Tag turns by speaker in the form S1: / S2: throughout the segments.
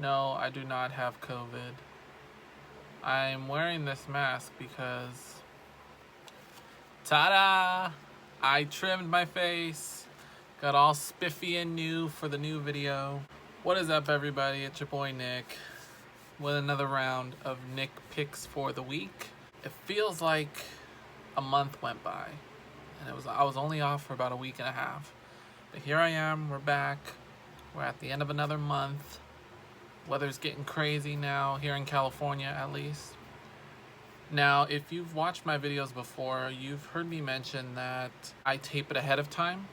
S1: No, I do not have COVID. I'm wearing this mask because, ta-da! I trimmed my face, got all spiffy and new for the new video. What is up, everybody? It's your boy Nick with another round of Nick Picks for the week. It feels like a month went by, and I was only off for about a week and a half. But here I am, we're back. We're at the end of another month. Weather's getting crazy now, here in California at least. Now, if you've watched my videos before, you've heard me mention that I tape it ahead of time.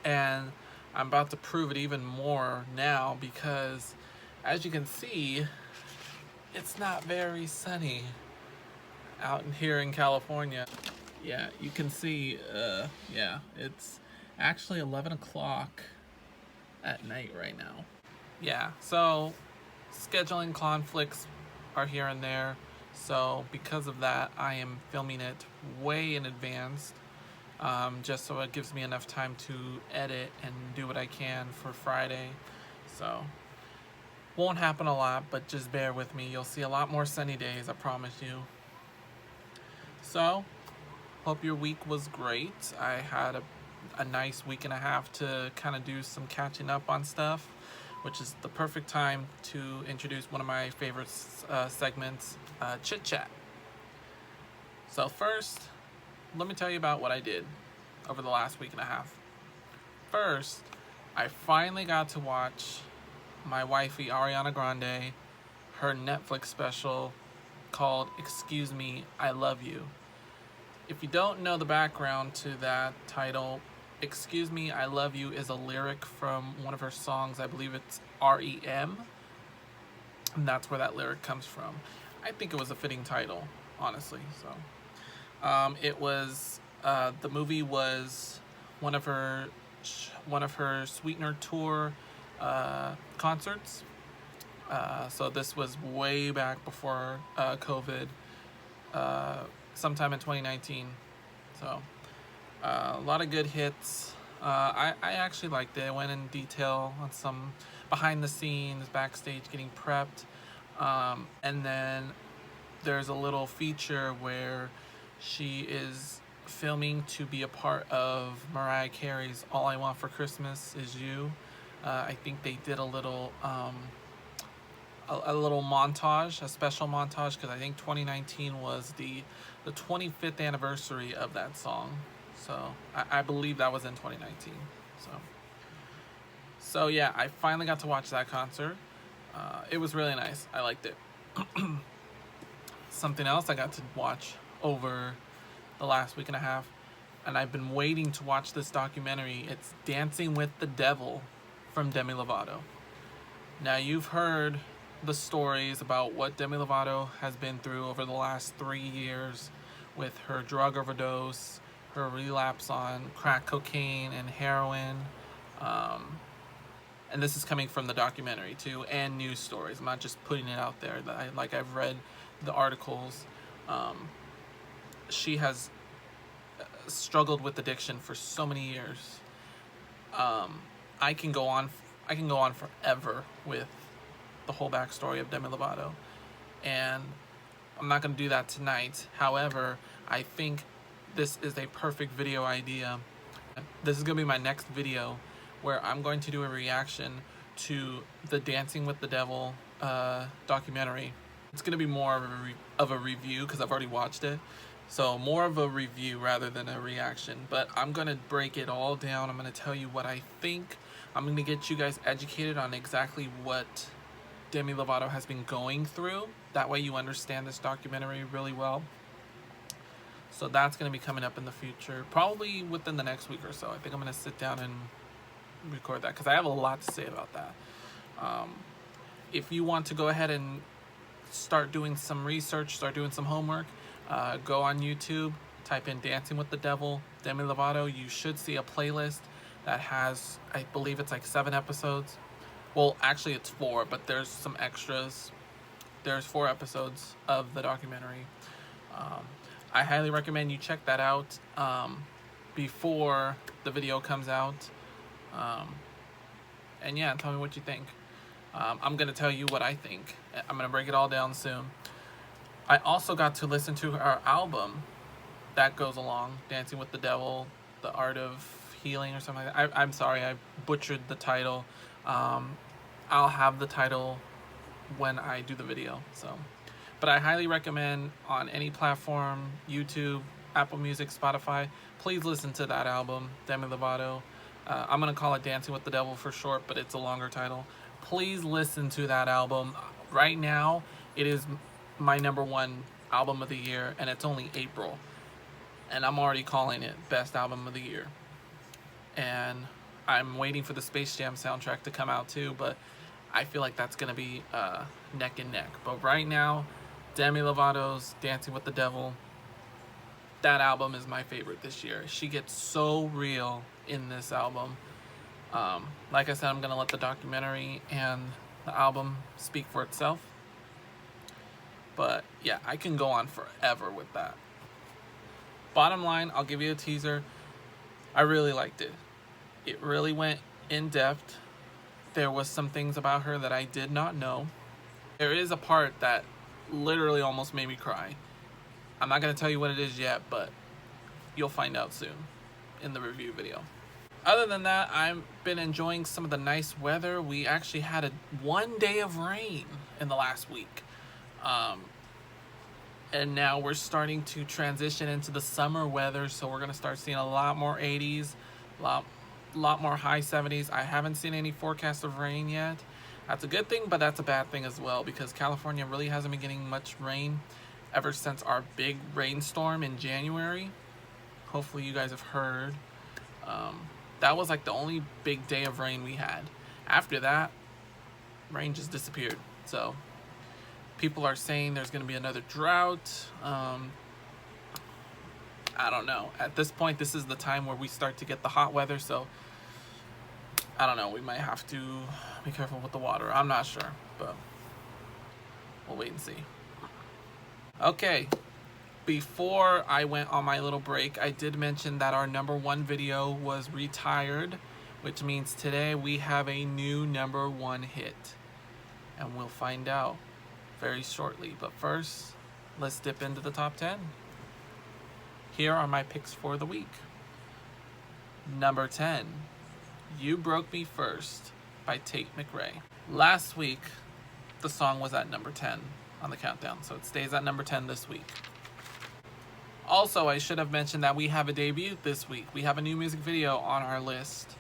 S1: And I'm about to prove it even more now because, as you can see, it's not very sunny out here in California. Yeah, you can see, it's actually 11 o'clock at night right now. Yeah, so scheduling conflicts are here and there. So because of that, I am filming it way in advance, just so it gives me enough time to edit and do what I can for Friday. So won't happen a lot, but just bear with me. You'll see a lot more sunny days, I promise you. So hope your week was great. I had a nice week and a half to kind of do some catching up on stuff, which is the perfect time to introduce one of my favorite segments, Chit Chat. So first, let me tell you about what I did over the last week and a half. First, I finally got to watch my wifey Ariana Grande, her Netflix special called Excuse Me, I Love You. If you don't know the background to that title, Excuse Me, I Love You is a lyric from one of her songs. I believe it's REM. And that's where that lyric comes from. I think it was a fitting title, honestly. So, the movie was one of her Sweetener tour concerts. So this was way back before COVID, sometime in 2019. So. A lot of good hits. I actually liked it. I went in detail on some behind the scenes, backstage, getting prepped. And then there's a little feature where she is filming to be a part of Mariah Carey's All I Want for Christmas Is You. I think they did a little montage, a special montage, because I think 2019 was the 25th anniversary of that song. So I believe that was in 2019. So yeah, I finally got to watch that concert. It was really nice. I liked it. Something else I got to watch over the last week and a half, and I've been waiting to watch this documentary. It's Dancing with the Devil from Demi Lovato. Now, you've heard the stories about what Demi Lovato has been through over the last 3 years with her drug overdose, her relapse on crack cocaine and heroin. And this is coming from the documentary too, and news stories. I'm not just putting it out there. I've read the articles. She has struggled with addiction for so many years. I can go on forever with the whole backstory of Demi Lovato, and I'm not going to do that tonight. However, I think this is a perfect video idea. This is going to be my next video where I'm going to do a reaction to the Dancing with the Devil documentary. It's going to be more of a review because I've already watched it. So more of a review rather than a reaction. But I'm going to break it all down. I'm going to tell you what I think. I'm going to get you guys educated on exactly what Demi Lovato has been going through. That way you understand this documentary really well. So that's going to be coming up in the future, probably within the next week or so. I think I'm going to sit down and record that because I have a lot to say about that. If you want to go ahead and start doing some research, start doing some homework, go on YouTube, type in Dancing with the Devil, Demi Lovato. You should see a playlist that has, I believe it's like 7 episodes. Well, actually it's 4, but there's some extras. There's 4 episodes of the documentary. I highly recommend you check that out before the video comes out. And yeah, tell me what you think. I'm going to tell you what I think. I'm going to break it all down soon. I also got to listen to her album that goes along, Dancing with the Devil, The Art of Healing or something like that. I'm sorry, I butchered the title. I'll have the title when I do the video. But I highly recommend on any platform, YouTube, Apple Music, Spotify, please listen to that album, Demi Lovato. I'm going to call it Dancing with the Devil for short, but it's a longer title. Please listen to that album. Right now, it is my #1 album of the year, and it's only April. And I'm already calling it best album of the year. And I'm waiting for the Space Jam soundtrack to come out too, but I feel like that's going to be neck and neck. But right now, Demi Lovato's Dancing with the Devil, that album is my favorite this year. She gets so real in this album. Like I said, I'm going to let the documentary and the album speak for itself. But yeah, I can go on forever with that. Bottom line, I'll give you a teaser. I really liked it. It really went in depth. There was some things about her that I did not know. There is a part that literally almost made me cry. I'm not going to tell you what it is yet, but you'll find out soon in the review video. Other than that, I've been enjoying some of the nice weather. We actually had one day of rain in the last week. And now we're starting to transition into the summer weather, so we're going to start seeing a lot more 80s, a lot more high 70s. I haven't seen any forecast of rain yet. That's a good thing, but that's a bad thing as well, because California really hasn't been getting much rain ever since our big rainstorm in January. Hopefully you guys have heard. That was like the only big day of rain we had. After that, rain just disappeared. So people are saying there's going to be another drought. I don't know. At this point, this is the time where we start to get the hot weather, so I don't know. We might have to be careful with the water. I'm not sure, but we'll wait and see. Okay, before I went on my little break, I did mention that our #1 video was retired, which means today we have a new #1 hit, and we'll find out very shortly. But first, let's dip into the top 10. Here are my picks for the week. Number 10, You Broke Me First by Tate McRae. Last week, the song was at number 10 on the countdown, so it stays at number 10 this week. Also, I should have mentioned that we have a debut this week. We have a new music video on our list,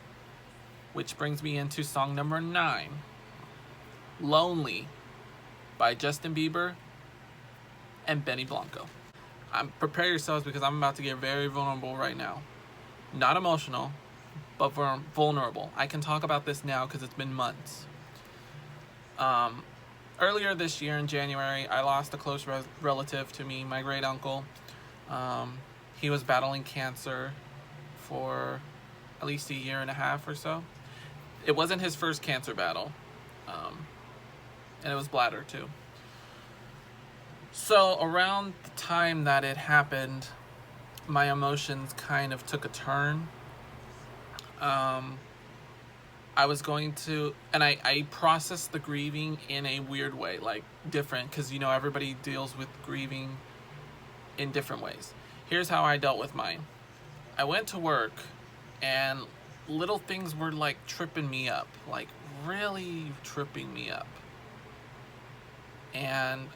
S1: which brings me into song number 9, Lonely by Justin Bieber and Benny Blanco. Prepare yourselves, because I'm about to get very vulnerable right now. Not emotional, but vulnerable. I can talk about this now because it's been months. Earlier this year in January, I lost a close relative to me, my great uncle. He was battling cancer for at least 1.5 years or so. It wasn't his first cancer battle, and it was bladder too. So around the time that it happened, my emotions kind of took a turn. I was going to, and I processed the grieving in a weird way, like different, because everybody deals with grieving in different ways. Here's how I dealt with mine. I went to work, and little things were like tripping me up, like really tripping me up. And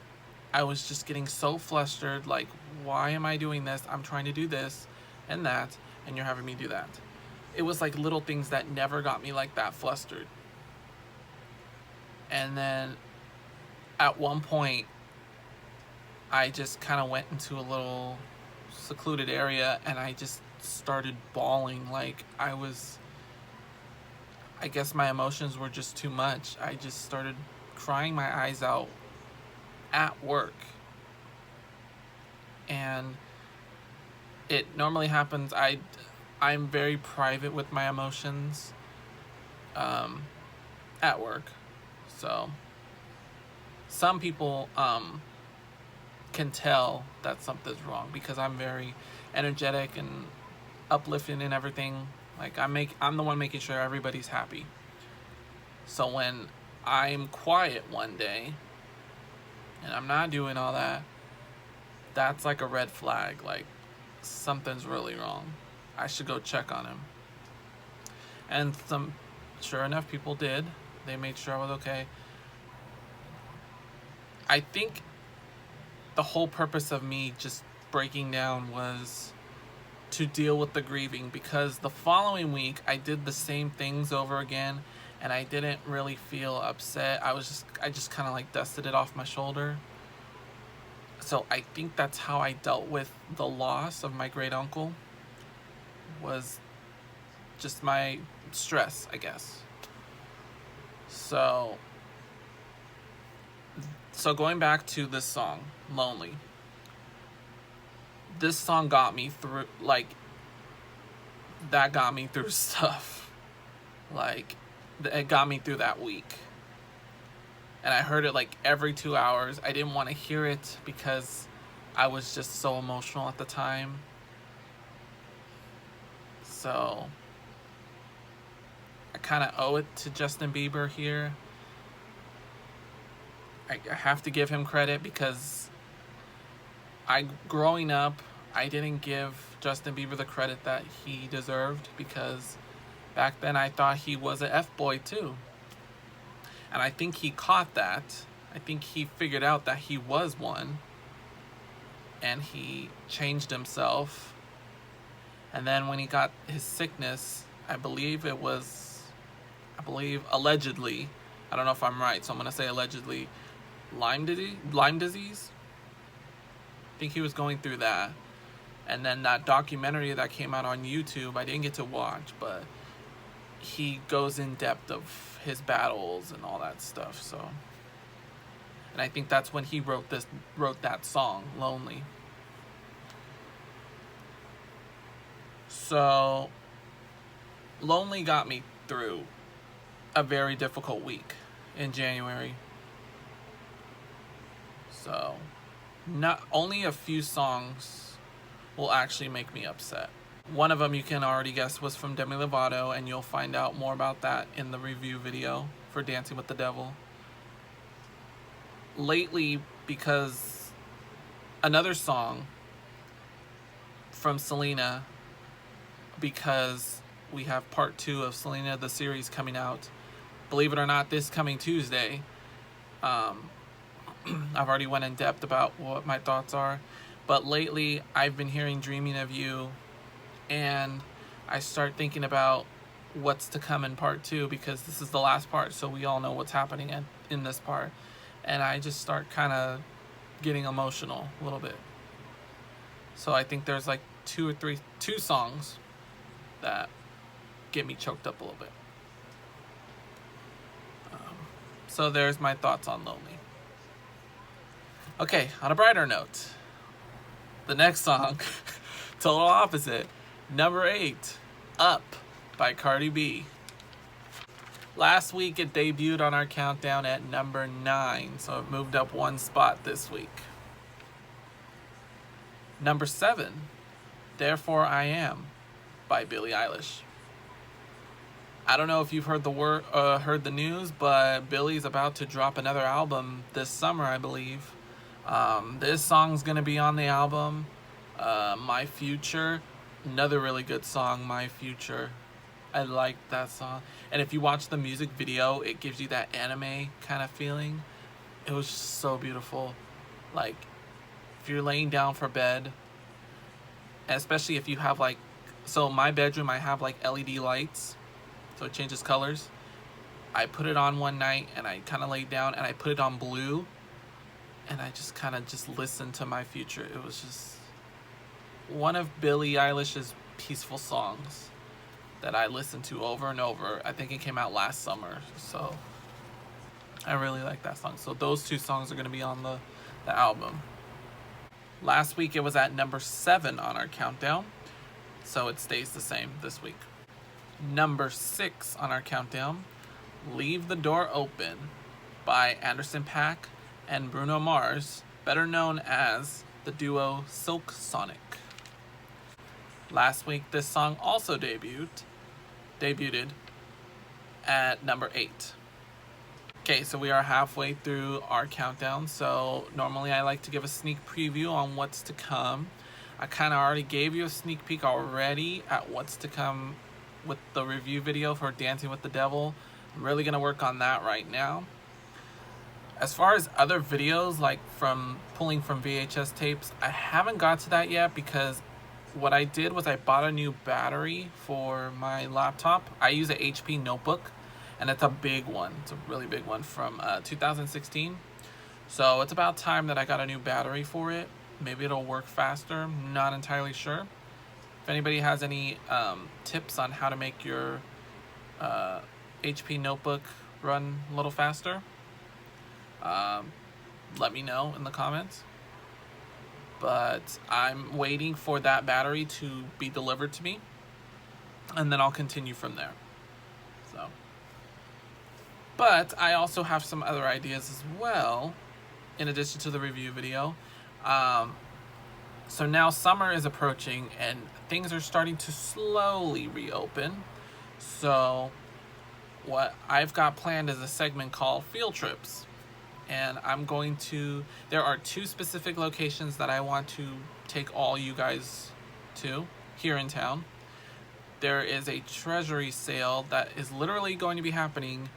S1: I was just getting so flustered, like, why am I doing this? I'm trying to do this and that, and you're having me do that. It was like little things that never got me like that flustered. And then at one point, I just kind of went into a little secluded area, and I just started bawling. Like I guess my emotions were just too much. I just started crying my eyes out at work. And it normally happens, I'm very private with my emotions at work. So some people can tell that something's wrong, because I'm very energetic and uplifting and everything. Like I'm the one making sure everybody's happy. So when I'm quiet one day and I'm not doing all that, that's like a red flag. Like, something's really wrong. I should go check on him. And sure enough, people did. They made sure I was okay. I think the whole purpose of me just breaking down was to deal with the grieving, because the following week I did the same things over again and I didn't really feel upset. I just kind of like dusted it off my shoulder. So I think that's how I dealt with the loss of my great uncle, was just my stress, I guess. So going back to this song, Lonely. This song got me through, like, that got me through stuff. Like, it got me through that week. And I heard it like every 2 hours. I didn't want to hear it because I was just so emotional at the time. So I kind of owe it to Justin Bieber here. I have to give him credit, because growing up, I didn't give Justin Bieber the credit that he deserved, because back then I thought he was a F-boy too. And I think he caught that. I think he figured out that he was one. And he changed himself. And then when he got his sickness, I believe allegedly, I don't know if I'm right, so I'm going to say allegedly, Lyme disease? I think he was going through that. And then that documentary that came out on YouTube, I didn't get to watch, but he goes in depth of his battles and all that stuff. So, and I think that's when he wrote that song, Lonely. So Lonely got me through a very difficult week in January. So not only a few songs will actually make me upset. One of them, you can already guess, was from Demi Lovato, and you'll find out more about that in the review video for Dancing with the Devil. Lately, because another song from Selena, because we have part 2 of Selena, the series, coming out, believe it or not, this coming Tuesday. I've already went in depth about what my thoughts are, but lately I've been hearing Dreaming of You, and I start thinking about what's to come in part 2, because this is the last part, so we all know what's happening in this part. And I just start kind of getting emotional a little bit. So I think there's like two songs that get me choked up a little bit. So there's my thoughts on Lonely. Okay, on a brighter note, the next song, total opposite. Number 8, Up by Cardi B. Last week it debuted on our countdown at number 9, so it moved up 1 spot this week. Number 7, Therefore I Am by Billie Eilish. I don't know if you've heard the news, but Billie's about to drop another album this summer, I believe. This song's gonna be on the album. My Future, another really good song, My Future. I like that song. And if you watch the music video, it gives you that anime kind of feeling. It was just so beautiful. Like, if you're laying down for bed, and especially if you have like, so my bedroom, I have like LED lights, so it changes colors. I put it on one night and I kind of laid down and I put it on blue, and I just kind of just listened to My Future. It was just one of Billie Eilish's peaceful songs that I listened to over and over. I think it came out last summer, so I really like that song. So those 2 songs are going to be on the album. Last week it was at number 7 on our countdown, so it stays the same this week. Number 6 on our countdown, Leave the Door Open by Anderson .Paak and Bruno Mars, better known as the duo Silk Sonic. Last week this song also debuted at number 8. Okay, so we are halfway through our countdown. So normally I like to give a sneak preview on what's to come. I kind of already gave you a sneak peek already at what's to come with the review video for Dancing with the Devil. I'm really going to work on that right now. As far as other videos, like pulling from VHS tapes, I haven't got to that yet because what I did was I bought a new battery for my laptop. I use an HP notebook, and it's a big one. It's a really big one from 2016. So it's about time that I got a new battery for it. Maybe it'll work faster. Not entirely sure. If anybody has any tips on how to make your HP notebook run a little faster, let me know in the comments. But I'm waiting for that battery to be delivered to me, and then I'll continue from there. So, but I also have some other ideas as well, in addition to the review video. So now summer is approaching and things are starting to slowly reopen. So what I've got planned is a segment called Field Trips. And there are 2 specific locations that I want to take all you guys to here in town. There is a treasury sale that is literally going to be happening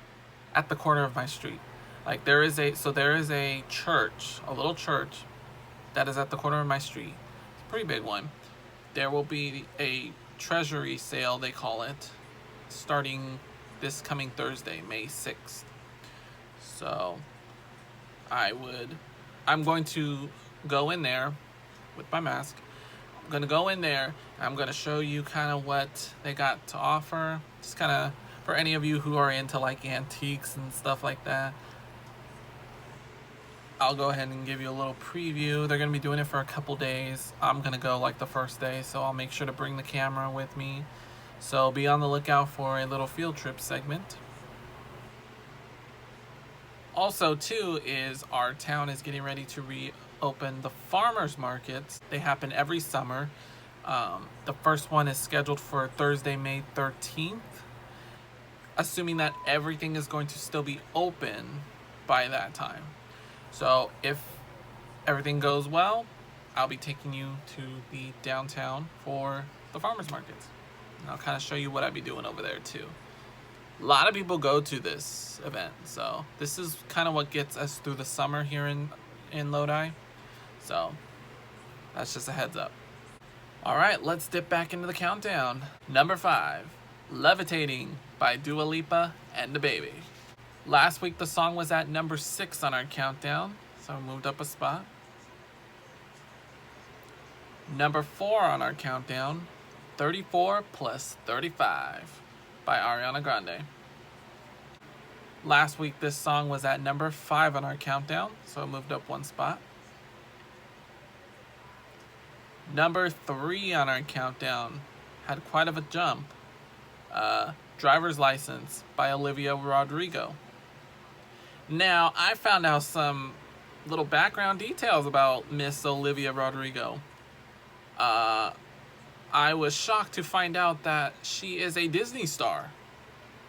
S1: at the corner of my street. Like there is a church, a little church that is at the corner of my street. It's a pretty big one. There will be a treasury sale, they call it, starting this coming Thursday, May 6th. So I'm going to go in there with my mask. I'm going to go in there and I'm going to show you kind of what they got to offer. Just kind of for any of you who are into like antiques and stuff like that. I'll go ahead and give you a little preview. They're going to be doing it for a couple days. I'm going to go like the first day, so I'll make sure to bring the camera with me. So be on the lookout for a little field trip segment. Also, too, is our town is getting ready to reopen the farmers markets. They happen every summer. The first one is scheduled for Thursday, May 13th. Assuming that everything is going to still be open by that time. So if everything goes well, I'll be taking you to the downtown for the farmers markets. And I'll kind of show you what I'll be doing over there too. A lot of people go to this event, so this is kind of what gets us through the summer here in Lodi. So that's just a heads up. All right, let's dip back into the countdown. Number 5, Levitating by Dua Lipa and DaBaby. Last week the song was at number 6 on our countdown, so I moved up a spot. Number 4 on our countdown, 34 plus 35 by Ariana Grande. Last week this song was at number 5 on our countdown, so I moved up 1 spot. Number 3 on our countdown had quite of a jump. Driver's License by Olivia Rodrigo. Now, I found out some little background details about Miss Olivia Rodrigo. I was shocked to find out that she is a Disney star.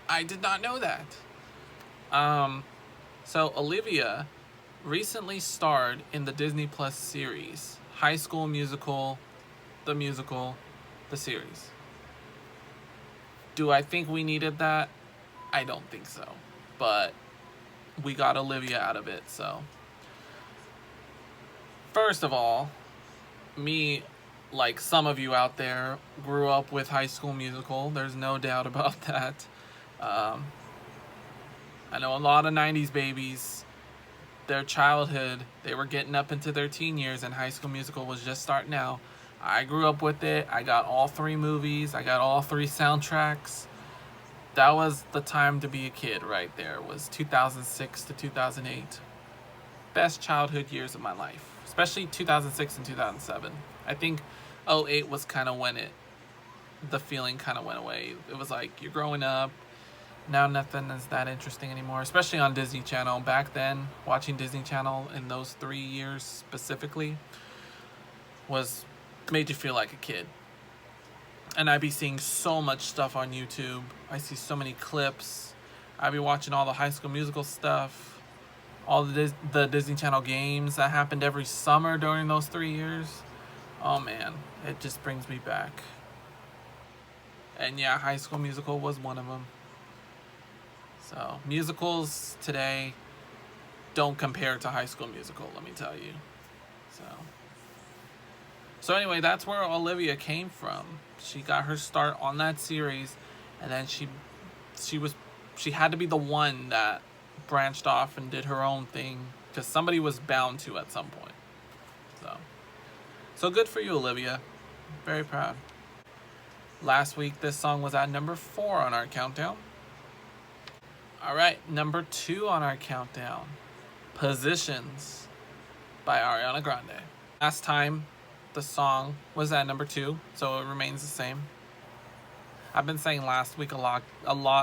S1: I did not know that. So Olivia recently starred in the Disney Plus series, High School Musical, the series. Do I think we needed that? I don't think so. But we got Olivia out of it, so. First of all, me, like some of you out there, grew up with High School Musical. There's no doubt about that. I know a lot of 90s babies, their childhood, they were getting up into their teen years and High School Musical was just starting out. I grew up with it. I got all 3 movies. I got all 3 soundtracks. That was the time to be a kid right there. It was 2006 to 2008. Best childhood years of my life. Especially 2006 and 2007. I think 2008 was kind of when the feeling kind of went away. It was like you're growing up. Now nothing is that interesting anymore. Especially on Disney Channel. Back then, watching Disney Channel in those 3 years specifically made you feel like a kid. And I'd be seeing so much stuff on YouTube. I see so many clips. I've been watching all the High School Musical stuff, all the Disney Channel games that happened every summer during those 3 years. Oh man, it just brings me back. And yeah, High School Musical was one of them. So musicals today don't compare to High School Musical, let me tell you. So anyway, that's where Olivia came from. She got her start on that series, and then she had to be the one that branched off and did her own thing, because somebody was bound to at some point. So good for you, Olivia. Very proud. Last week, this song was at number 4 on our countdown. All right, number 2 on our countdown, Positions by Ariana Grande. Last time, the song was at number 2, so it remains the same. I've been saying last week a lot,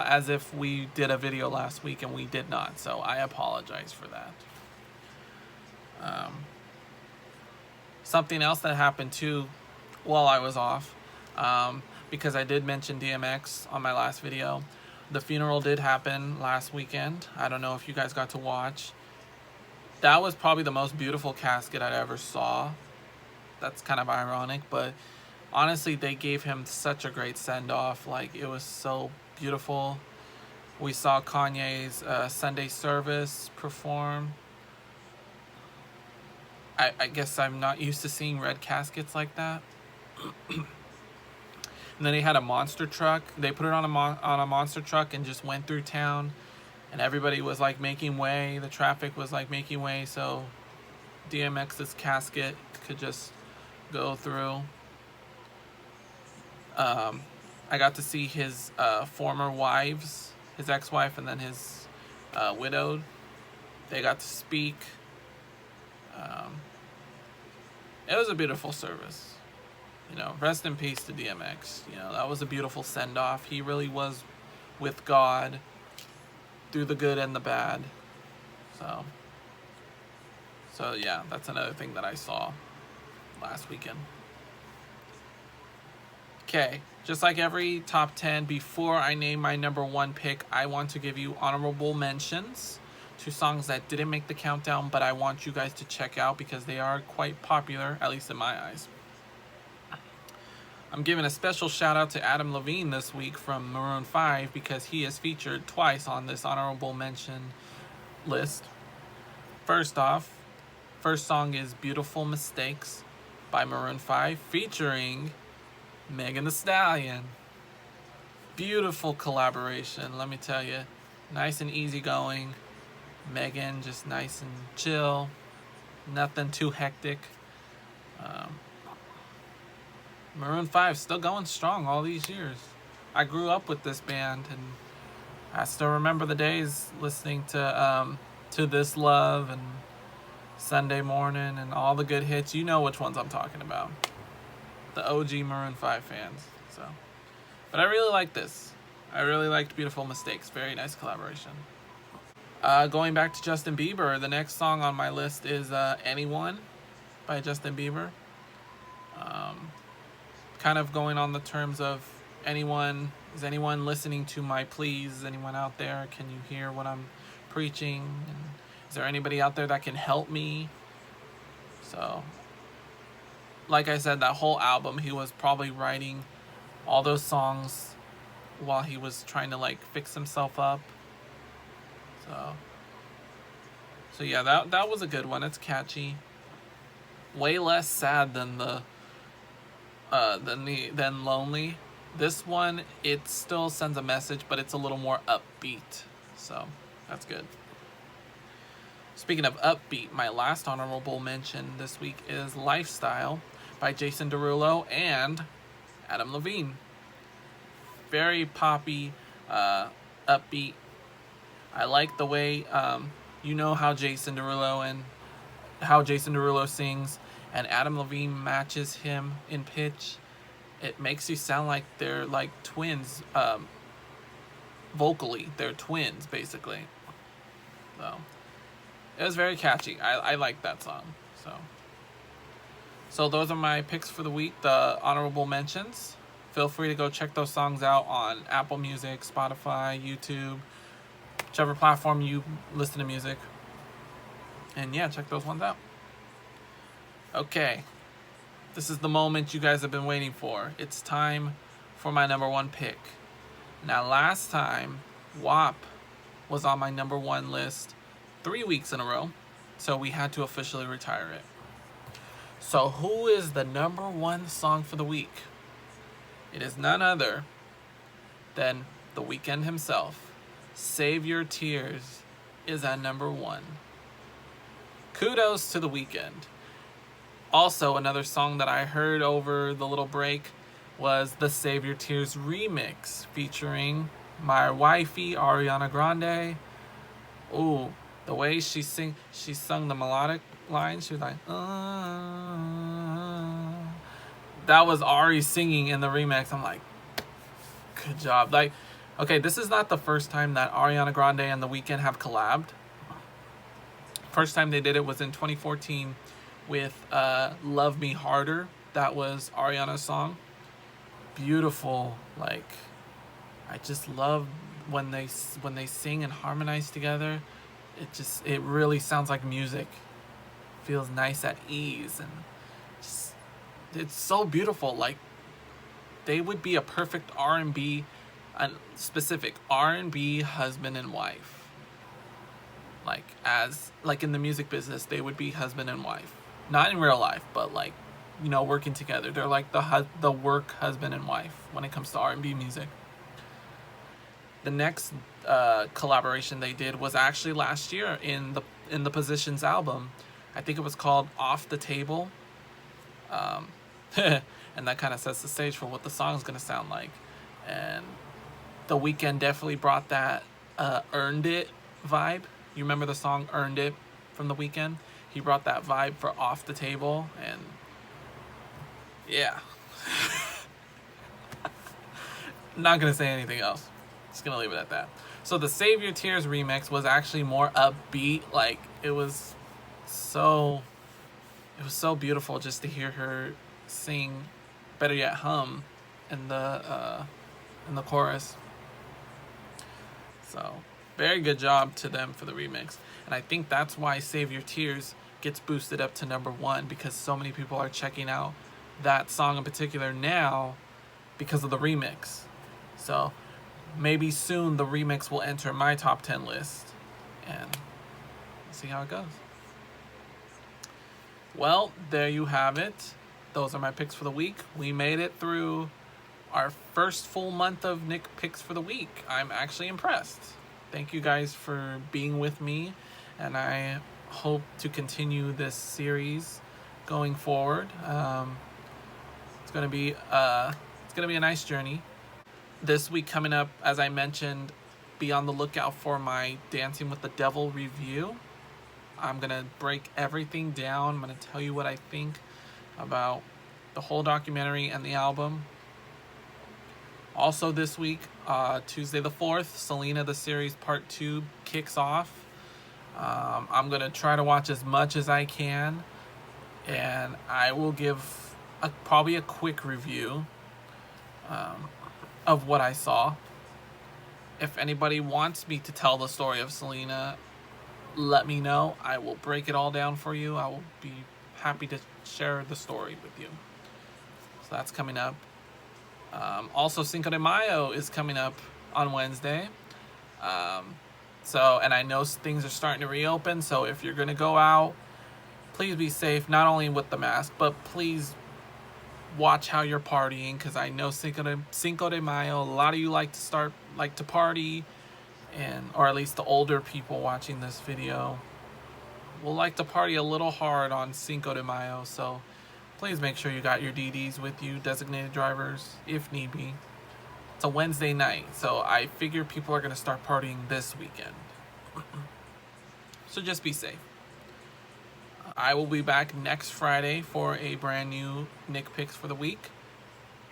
S1: as if we did a video last week and we did not, so I apologize for that. Something else that happened too while I was off, because I did mention DMX on my last video. The funeral did happen last weekend. I don't know if you guys got to watch. That was probably the most beautiful casket I ever saw. That's kind of ironic, but honestly, they gave him such a great send-off. Like, it was so beautiful. We saw Kanye's Sunday service perform. I guess I'm not used to seeing red caskets like that. And then he had a monster truck. They put it on a monster truck and just went through town. And everybody was like making way. The traffic was like making way so DMX's casket could just go through. I got to see his former wives, his ex-wife and then his widowed. They got to speak. It was a beautiful service. You know, rest in peace to DMX. You know, that was a beautiful send-off. He really was with God through the good and the bad. So yeah, that's another thing that I saw last weekend. Okay, just like every top 10, before I name my number 1 pick, I want to give you honorable mentions to songs that didn't make the countdown, but I want you guys to check out because they are quite popular, at least in my eyes. I'm giving a special shout out to Adam Levine this week from Maroon 5 because he is featured twice on this honorable mention list. First off, first song is Beautiful Mistakes by Maroon 5 featuring Megan Thee Stallion. Beautiful collaboration, let me tell you. Nice and easygoing. Megan just nice and chill. Nothing too hectic. Maroon 5 still going strong all these years. I grew up with this band and I still remember the days listening to This Love and Sunday Morning and all the good hits. You know which ones I'm talking about. The OG Maroon 5 fans. But I really like this. I really liked Beautiful Mistakes. Very nice collaboration. Going back to Justin Bieber, the next song on my list is Anyone by Justin Bieber. Kind of going on the terms of is anyone listening to my pleas? Is anyone out there? Can you hear what I'm preaching? And is there anybody out there that can help me? So, like I said, that whole album, he was probably writing all those songs while he was trying to like fix himself up. So yeah, that was a good one. It's catchy. Way less sad than than Lonely. This one, it still sends a message, but it's a little more upbeat. So that's good. Speaking of upbeat, my last honorable mention this week is Lifestyle by Jason Derulo and Adam Levine. Very poppy, upbeat. I like the way, you know how Jason Derulo sings, and Adam Levine matches him in pitch. It makes you sound like they're like twins, vocally. They're twins, basically. So, it was very catchy. I like that song. So those are my picks for the week, the honorable mentions. Feel free to go check those songs out on Apple Music, Spotify, YouTube, whichever platform you listen to music. And yeah, check those ones out. Okay, this is the moment you guys have been waiting for. It's time for my number one pick. Now, last time, WAP was on my number one list 3 weeks in a row, so we had to officially retire it. So who is the number one song for the week? It is none other than The Weeknd himself. Save Your Tears is at number one. Kudos to The Weeknd. Also, another song that I heard over the little break was the Save Your Tears remix featuring my wifey, Ariana Grande. Ooh, the way she sung the melodic line, she was like, that was Ari singing in the remix. I'm like, good job. Like, okay, this is not the first time that Ariana Grande and The Weeknd have collabed. First time they did it was in 2014 with Love Me Harder. That was Ariana's song. Beautiful. Like, I just love when they sing and harmonize together. It really sounds like music. Feels nice at ease, and just, it's so beautiful. Like, they would be a perfect R&B, a specific R&B husband and wife. Like in the music business, they would be husband and wife. Not in real life, but like, you know, working together. They're like the work husband and wife when it comes to R&B music. The next collaboration they did was actually last year in the Positions album. I think it was called Off the Table. And that kind of sets the stage for what the song is going to sound like. And The Weeknd definitely brought that Earned It vibe. You remember the song Earned It from The Weeknd? He brought that vibe for Off the Table, and yeah. Not going to say anything else. Just going to leave it at that. So the Save Your Tears remix was actually more upbeat. Like, it was so beautiful just to hear her sing, better yet hum, in the chorus. So very good job to them for the remix. And I think that's why Save Your Tears gets boosted up to number one, because so many people are checking out that song in particular now because of the remix. So maybe soon the remix will enter my top 10 list, and we'll see how it goes. Well, there you have it. Those are my picks for the week. We made it through our first full month of Nick Picks for the Week. I'm actually impressed. Thank you guys for being with me, and I hope to continue this series going forward. It's gonna be a nice journey. This week coming up, as I mentioned, be on the lookout for my Dancing with the Devil review. I'm gonna break everything down. I'm gonna tell you what I think about the whole documentary and the album. Also this week, Tuesday the 4th, Selena the Series Part 2 kicks off. I'm going to try to watch as much as I can, and I will give probably a quick review of what I saw. If anybody wants me to tell the story of Selena, let me know. I will break it all down for you. I will be happy to share the story with you. So that's coming up. Also, Cinco de Mayo is coming up on Wednesday. And I know things are starting to reopen, so if you're going to go out, please be safe, not only with the mask, but please watch how you're partying, because I know Cinco de Mayo, a lot of you like to party, or at least the older people watching this video will like to party a little hard on Cinco de Mayo, so please make sure you got your DDs with you, designated drivers, if need be. It's a Wednesday night, so I figure people are going to start partying this weekend. So just be safe. I will be back next Friday for a brand new Nick Picks for the week.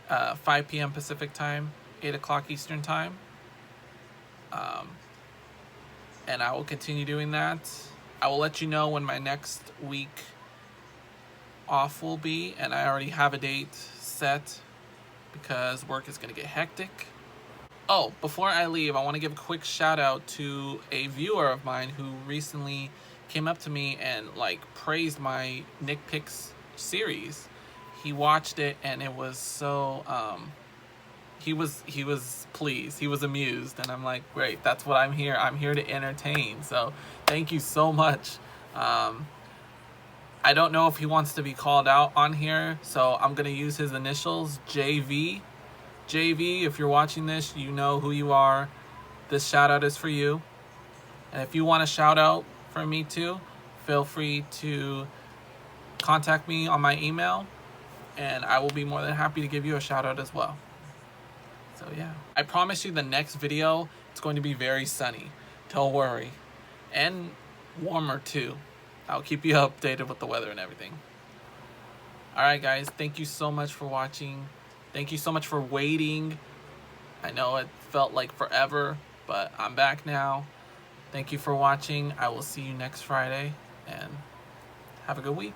S1: 5 p.m. Pacific time, 8 o'clock Eastern time. And I will continue doing that. I will let you know when my next week off will be, and I already have a date set because work is going to get hectic. Oh, before I leave, I want to give a quick shout out to a viewer of mine who recently came up to me and like praised my Nick Picks series. He watched it and it was so he was pleased. He was amused, and I'm like, great, that's what I'm here. I'm here to entertain. So thank you so much. I don't know if he wants to be called out on here, so I'm gonna use his initials, JV. JV, if you're watching this, you know who you are. This shout out is for you. And if you want a shout out from me too, feel free to contact me on my email, and I will be more than happy to give you a shout out as well. So yeah, I promise you the next video, it's going to be very sunny. Don't worry. And warmer too. I'll keep you updated with the weather and everything. Alright guys, thank you so much for watching. Thank you so much for waiting. I know it felt like forever, but I'm back now. Thank you for watching. I will see you next Friday, and have a good week.